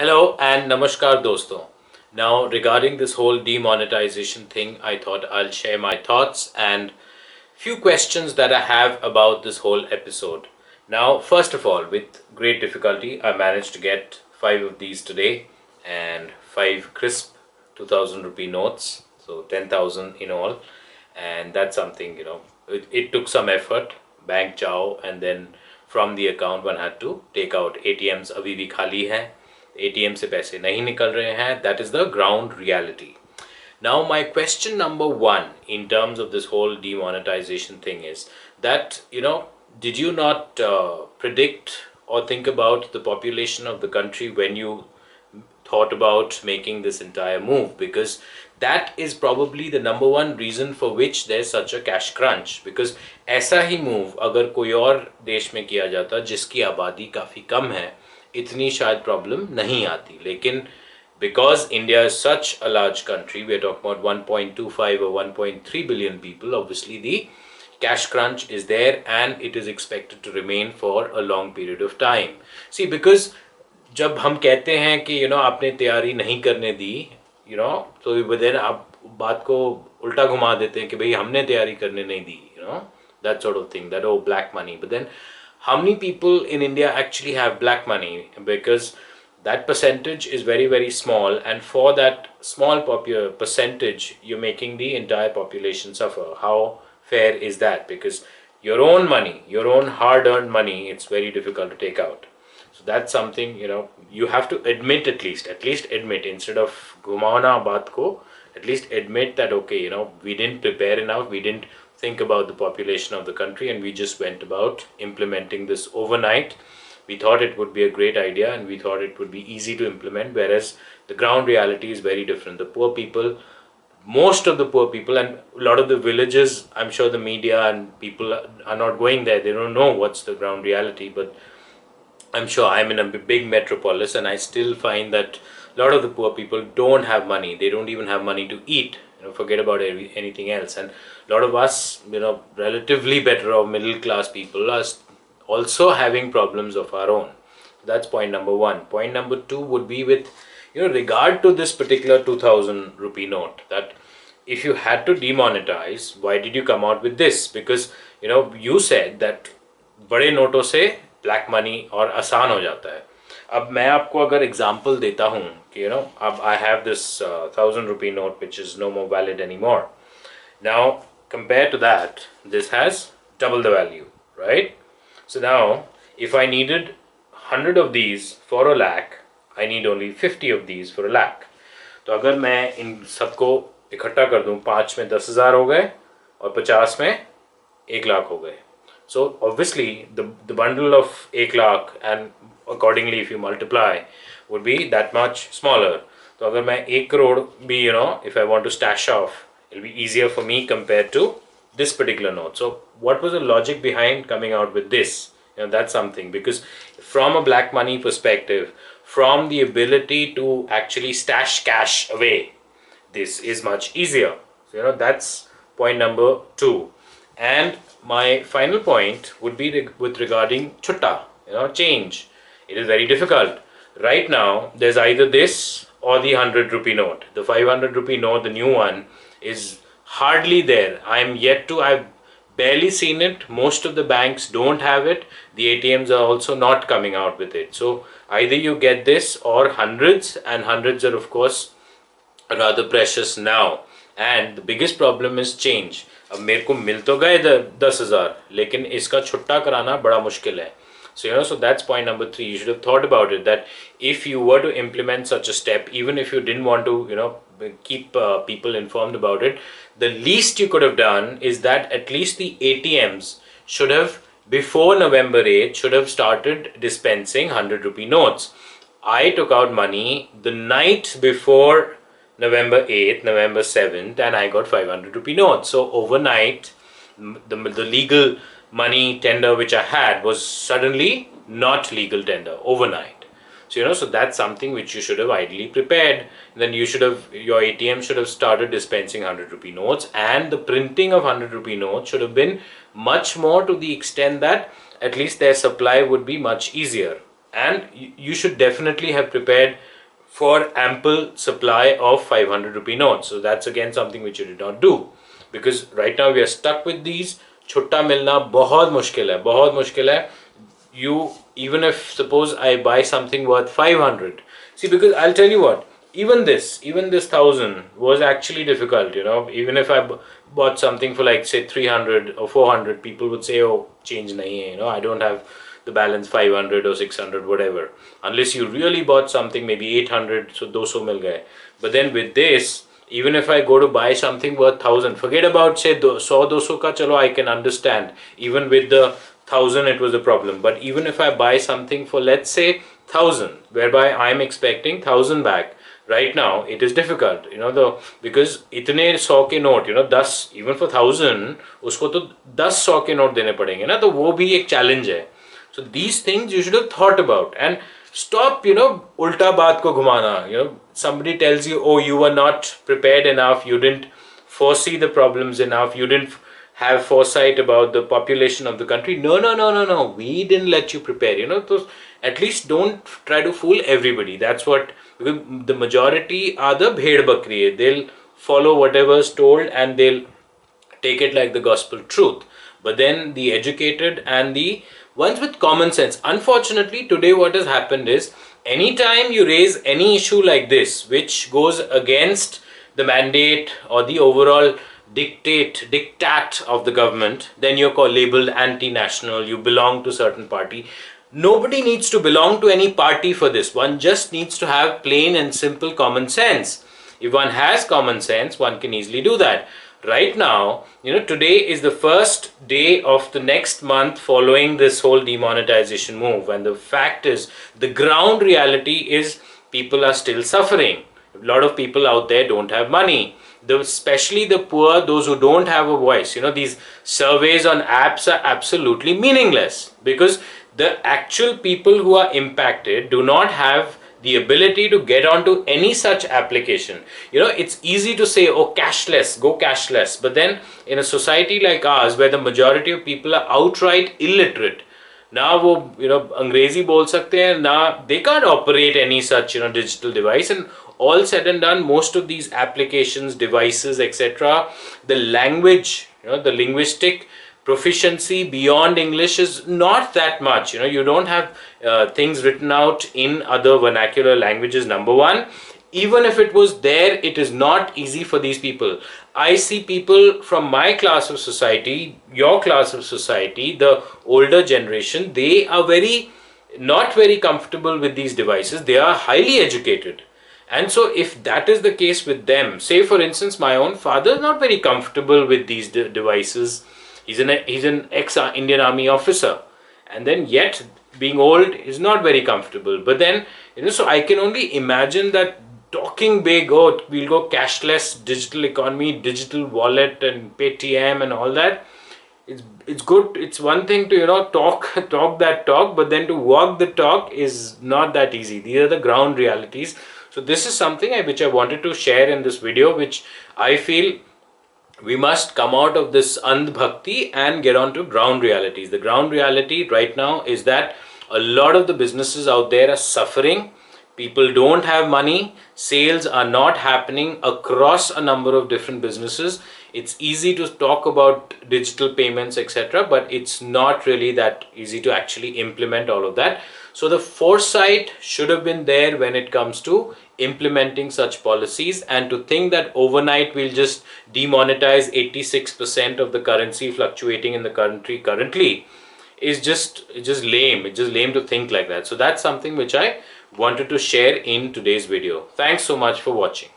Hello and namaskar dosto. Now regarding this whole demonetization thing, I thought I'll share my thoughts and few questions that I have about this whole episode. Now, first of all, with great difficulty, I managed to get 5 of these today and 5 crisp 2000 rupee notes, so 10,000 in all. And that's something, it took some effort, bank jao, and then from the account one had to take out ATMs अभी भी खाली है ATM से पैसे नहीं निकल रहे हैं. That is the ground reality. Now, my question number one in terms of this whole demonetization thing is that, did you not predict or think about the population of the country when you thought about making this entire move? Because that is probably the number one reason for which there's such a cash crunch. Because ऐसा ही move अगर कोई और देश में किया जाता जिसकी आबादी काफ़ी कम है, इतनी शायद प्रॉब्लम नहीं आती. लेकिन because India is such a large country, we are talking about 1.25 or 1.3 billion people, obviously the cash crunch is there and it is expected to remain for a long period of time. See, because जब हम कहते हैं कि आपने तैयारी नहीं करने दी, तो then आप बात को उल्टा घुमा देते हैं कि भाई हमने तैयारी करने नहीं दी, that sort of thing, that black money. But then how many people in India actually have black money? Because that percentage is very, very small, and for that small percentage, you're making the entire population suffer. How fair is that? Because your own money, your own hard-earned money, it's very difficult to take out. So that's something, you have to admit at least admit, instead of ghumauna baat ko, at least admit that, okay, we didn't prepare enough, we didn't think about the population of the country, and we just went about implementing this overnight. We thought it would be a great idea and we thought it would be easy to implement, whereas the ground reality is very different. The poor people, most of the poor people, and a lot of the villages, I'm sure the media and people are not going there, they don't know what's the ground reality. But I'm sure I'm in a big metropolis and I still find that a lot of the poor people don't have money. They don't even have money to eat. Forget about anything else. And a lot of us, relatively better off middle class people are also having problems of our own. That's point number one. Point number two would be with, regard to this particular 2000 rupee note, that if you had to demonetize, why did you come out with this? Because, you said that बड़े नोटों से black money और आसान हो जाता है. अब मैं आपको अगर एग्जांपल देता हूँ कि अब I have this 1000 rupee note which is no more valid anymore. Now compared to that, this has double the value, right? So now if I needed 100 of these for a lakh, I need only 50 of these for a lakh. तो अगर मैं इन सबको इकट्ठा कर दूँ, 5 में 10,000 हो गए और 50 में 1 लाख हो गए. So obviously the bundle of 1 lakh, and accordingly if you multiply, would be that much smaller. So अगर मैं 1 crore भी, if I want to stash off, it'll be easier for me compared to this particular note. So what was the logic behind coming out with this? That's something, because from a black money perspective, from the ability to actually stash cash away, this is much easier. So that's point number two. And my final point would be with regarding chutta, change. It is very difficult. Right now, there's either this or the 100 rupee note. The 500 rupee note, the new one, is hardly there. I've barely seen it. Most of the banks don't have it. The ATMs are also not coming out with it. So either you get this or hundreds, and hundreds are of course rather precious now. And the biggest problem is change. अब मेरे को मिल तो गए 10,000, लेकिन इसका छुट्टा कराना बड़ा मुश्किल है. So that's point number three. You should have thought about it, that if you were to implement such a step, even if you didn't want to, keep people informed about it, the least you could have done is that at least the ATMs should have, before November 8th, should have started dispensing 100 rupee notes. I took out money the night before November 8th, November 7th, and I got 500 rupee notes. So overnight, the legal money tender which I had was suddenly not legal tender overnight. So so that's something which you should have ideally prepared. Then your ATM should have started dispensing 100 rupee notes, and the printing of 100 rupee notes should have been much more, to the extent that at least their supply would be much easier. And you should definitely have prepared for ample supply of 500 rupee notes. So that's again something which you did not do, because right now we are stuck with these. Chutta milna bahut mushkil hai. You, even if suppose I buy something worth 500, see, because I'll tell you what, even this 1000 was actually difficult, even if I bought something for like say 300 or 400, people would say, oh, change nahi hai, I don't have the balance 500 or 600, whatever, unless you really bought something maybe 800, so 200 mil gaye. But then with this, even if I go to buy something worth 1000, forget about say 100-200 ka, chalo, I can understand. Even with the 1000 it was a problem, but even if I buy something for let's say 1000, whereby I'm expecting 1000 back, right now it is difficult, because itne 100 ke note, 10, even for 1000 usko to 10 100 ke note dene padenge na, to wo bhi ek challenge hai. So these things you should have thought about, and stop, ulta baat ko ghumana. Somebody tells you, oh, you were not prepared enough, you didn't foresee the problems enough, you didn't have foresight about the population of the country. No. We didn't let you prepare. So at least don't try to fool everybody. That's what, because the majority are the bhed bakri. They'll follow whatever's told and they'll take it like the gospel truth. But then the educated and the ones with common sense. Unfortunately, today what has happened is, anytime you raise any issue like this, which goes against the mandate or the overall diktat of the government, then you're labeled anti-national, you belong to certain party. Nobody needs to belong to any party for this. One just needs to have plain and simple common sense. If one has common sense, one can easily do that. Right now, today is the first day of the next month following this whole demonetization move, and the fact is, the ground reality is people are still suffering. A lot of people out there don't have money. Especially the poor, those who don't have a voice. These surveys on apps are absolutely meaningless, because the actual people who are impacted do not have the ability to get onto any such application. It's easy to say, oh, cashless, go cashless. But then in a society like ours, where the majority of people are outright illiterate, now wo, Angrezi bol sakte hain, now they can't operate any such, digital device. And all said and done, most of these applications, devices, etc., the language, the linguistic proficiency beyond English is not that much. You don't have things written out in other vernacular languages, number one. Even if it was there, it is not easy for these people. I see people from my class of society, your class of society, the older generation, they are not very comfortable with these devices. They are highly educated. And so if that is the case with them, say for instance, my own father is not very comfortable with these devices. He's an ex-Indian Army officer, and then yet being old is not very comfortable. But then, so I can only imagine that talking big, oh, we'll go cashless, digital economy, digital wallet and Paytm and all that. It's good. It's one thing to, talk that talk, but then to walk the talk is not that easy. These are the ground realities. So this is something which I wanted to share in this video, which I feel we must come out of this andh bhakti and get on to ground realities. The ground reality right now is that a lot of the businesses out there are suffering. People don't have money. Sales are not happening across a number of different businesses. It's easy to talk about digital payments, etc., but it's not really that easy to actually implement all of that. So the foresight should have been there when it comes to implementing such policies, and to think that overnight we'll just demonetize 86% of the currency fluctuating in the country currently is just lame. It's just lame to think like that. So that's something which I wanted to share in today's video. Thanks so much for watching.